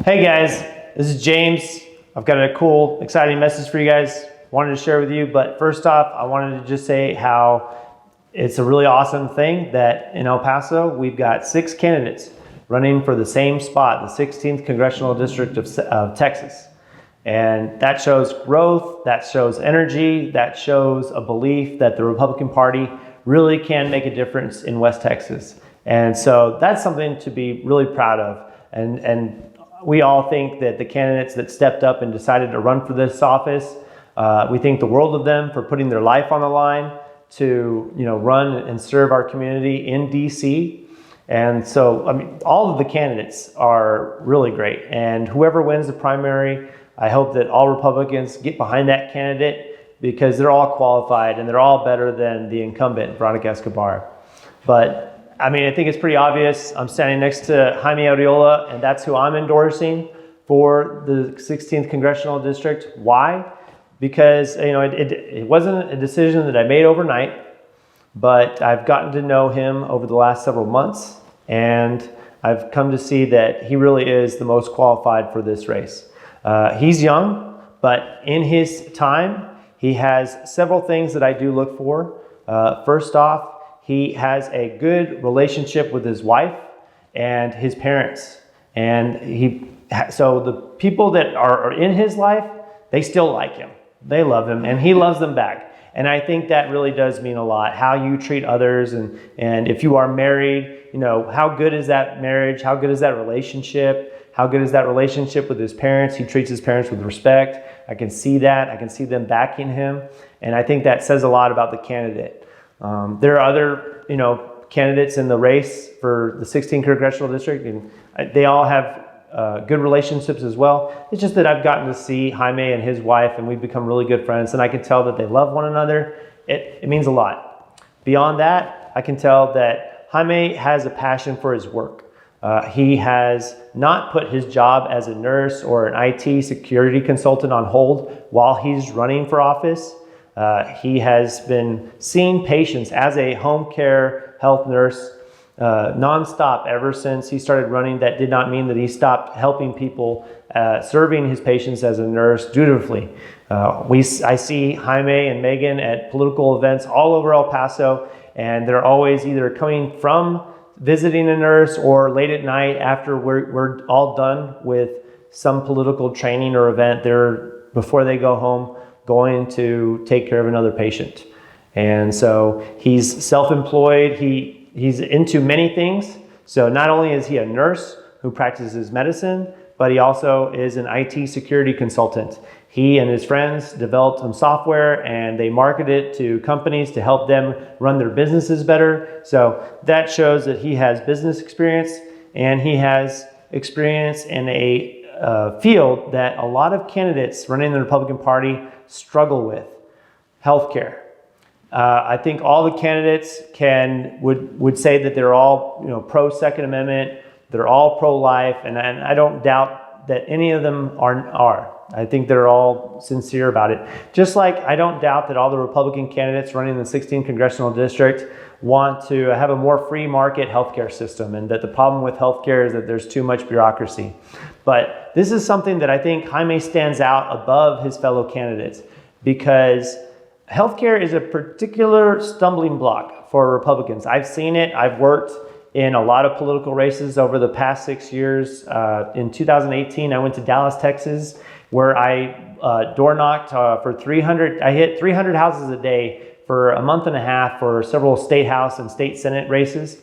Hey guys, this is James. I've got a cool, exciting message for you guys. Wanted to share with you, but first off, I wanted to just say how it's a really awesome thing that in El Paso, we've got 6 candidates running for the same spot, the 16th Congressional District of Texas. And that shows growth, that shows energy, that shows a belief that the Republican Party really can make a difference in West Texas. And so that's something to be really proud of. And we all think that the candidates that stepped up and decided to run for this office, we think the world of them for putting their life on the line to run and serve our community in DC. And so, I mean, all of the candidates are really great. And whoever wins the primary, I hope that all Republicans get behind that candidate because they're all qualified and they're all better than the incumbent, Veronica Escobar. But I mean, I think it's pretty obvious. I'm standing next to Jaime Arriola, and that's who I'm endorsing for the 16th Congressional District. Why? Because it wasn't a decision that I made overnight, but I've gotten to know him over the last several months, and I've come to see that he really is the most qualified for this race. He's young, but in his time, he has several things that I do look for. First off, he has a good relationship with his wife and his parents. And so the people that are in his life, they still like him. They love him and he loves them back. And I think that really does mean a lot, how you treat others. And if you are married, how good is that marriage? How good is that relationship? How good is that relationship with his parents? He treats his parents with respect. I can see that. I can see them backing him. And I think that says a lot about the candidate. There are other, candidates in the race for the 16th Congressional District, and they all have good relationships as well. It's just that I've gotten to see Jaime and his wife, and we've become really good friends, and I can tell that they love one another. It means a lot. Beyond that, I can tell that Jaime has a passion for his work. He has not put his job as a nurse or an IT security consultant on hold while he's running for office. He has been seeing patients as a home care health nurse nonstop ever since he started running. That did not mean that he stopped helping people, serving his patients as a nurse dutifully. I see Jaime and Megan at political events all over El Paso, and they're always either coming from visiting a nurse or late at night after we're all done with some political training or event. Before they go home, going to take care of another patient. And so he's self-employed. He's into many things. So not only is he a nurse who practices medicine, but he also is an IT security consultant. He and his friends developed some software and they market it to companies to help them run their businesses better. So that shows that he has business experience and he has experience in a field that a lot of candidates running the Republican Party struggle with: healthcare. I think all the candidates would say that they're all pro Second Amendment, they're all pro-life, and I don't doubt that any of them are. I think they're all sincere about it. Just like I don't doubt that all the Republican candidates running the 16th Congressional District want to have a more free market healthcare system, and that the problem with healthcare is that there's too much bureaucracy. But this is something that I think Jaime stands out above his fellow candidates, because healthcare is a particular stumbling block for Republicans. I've seen it. I've worked in a lot of political races over the past 6 years. In 2018, I went to Dallas, Texas, where I door knocked for 300. I hit 300 houses a day for a month and a half for several state house and state senate races.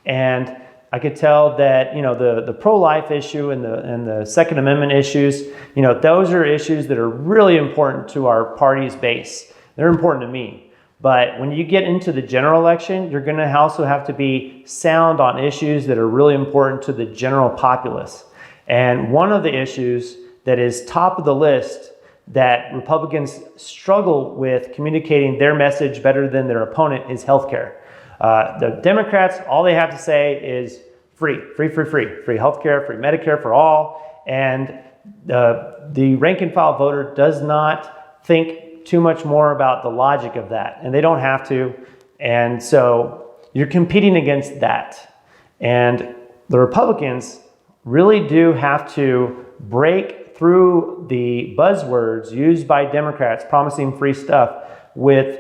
And I could tell that the pro-life issue and the Second Amendment issues, those are issues that are really important to our party's base. They're important to me. But when you get into the general election, you're going to also have to be sound on issues that are really important to the general populace. And one of the issues that is top of the list that Republicans struggle with communicating their message better than their opponent is healthcare. The Democrats, all they have to say is free healthcare, free Medicare for all. And the rank and file voter does not think too much more about the logic of that, and they don't have to. And so you're competing against that. And the Republicans really do have to break through the buzzwords used by Democrats promising free stuff with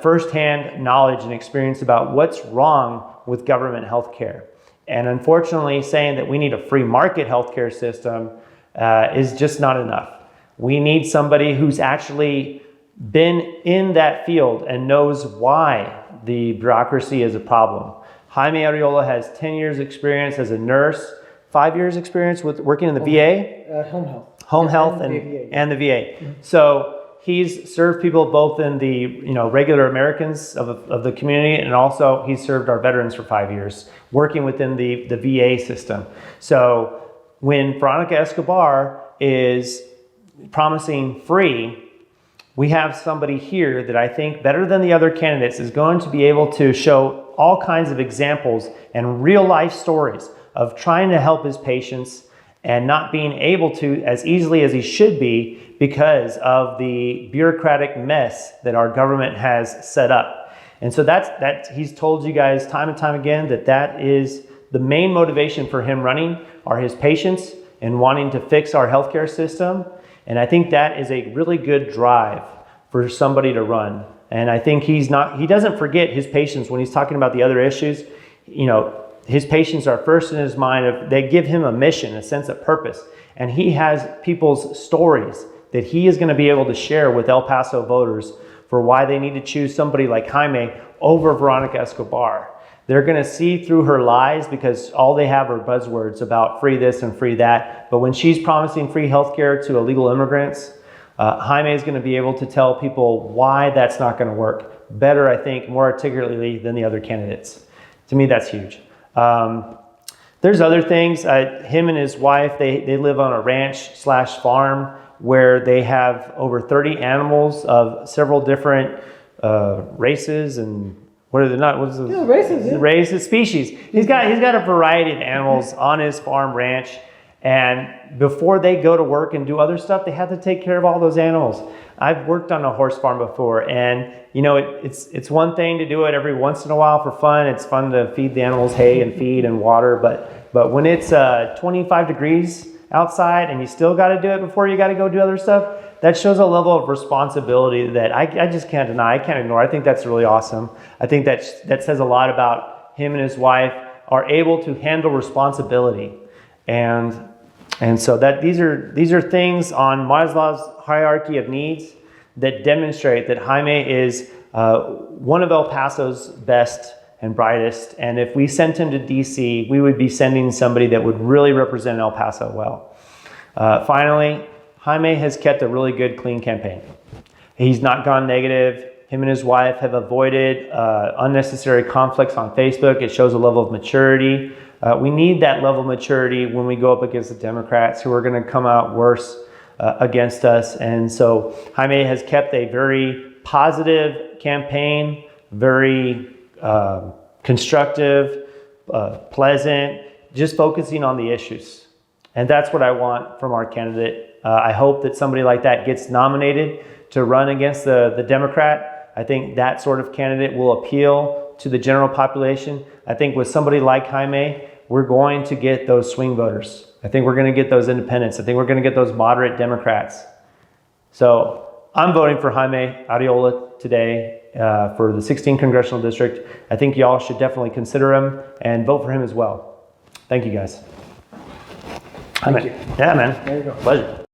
firsthand knowledge and experience about what's wrong with government health care. And unfortunately, saying that we need a free market healthcare system is just not enough. We need somebody who's actually been in that field and knows why the bureaucracy is a problem. Jaime Arriola has 10 years experience as a nurse, 5 years experience with working in the VA? Home health and the VA. So he's served people both in the regular Americans of the community, and also he's served our veterans for 5 years, working within the VA system. So when Veronica Escobar is promising free, we have somebody here that I think, better than the other candidates, is going to be able to show all kinds of examples and real life stories of trying to help his patients and not being able to as easily as he should be because of the bureaucratic mess that our government has set up. And so that's he's told you guys time and time again that is the main motivation for him running are his patients and wanting to fix our healthcare system. And I think that is a really good drive for somebody to run. And I think he doesn't forget his patients when he's talking about the other issues. His patients are first in his mind. They give him a mission, a sense of purpose. And he has people's stories that he is going to be able to share with El Paso voters for why they need to choose somebody like Jaime over Veronica Escobar. They're going to see through her lies because all they have are buzzwords about free this and free that. But when she's promising free healthcare to illegal immigrants, Jaime is going to be able to tell people why that's not going to work better, I think, more articulately than the other candidates. To me, that's huge. There's other things. Him and his wife, they live on a ranch/farm where they have over 30 animals of several different races and races, species. He's got a variety of animals on his farm ranch, and before they go to work and do other stuff, they have to take care of all those animals. I've worked on a horse farm before, and it's one thing to do it every once in a while for fun. It's fun to feed the animals hay and feed and water, but when it's 25 degrees outside and you still got to do it before you got to go do other stuff, that shows a level of responsibility that I just can't deny, I can't ignore. I think that's really awesome. I think that says a lot about him and his wife are able to handle responsibility. And so that these are things on Maslow's hierarchy of needs that demonstrate that Jaime is one of El Paso's best and brightest. And if we sent him to DC, we would be sending somebody that would really represent El Paso well. Finally, Jaime has kept a really good, clean campaign. He's not gone negative. Him and his wife have avoided unnecessary conflicts on Facebook. It shows a level of maturity. We need that level of maturity when we go up against the Democrats who are going to come out worse against us. And so Jaime has kept a very positive campaign, very constructive, pleasant, just focusing on the issues. And that's what I want from our candidate. I hope that somebody like that gets nominated to run against the Democrat. I think that sort of candidate will appeal to the general population. I think with somebody like Jaime, we're going to get those swing voters. I think we're going to get those independents. I think we're going to get those moderate Democrats. So I'm voting for Jaime Arriola today for the 16th Congressional District. I think y'all should definitely consider him and vote for him as well. Thank you, guys. Thank you. Yeah, man. There you go. Pleasure.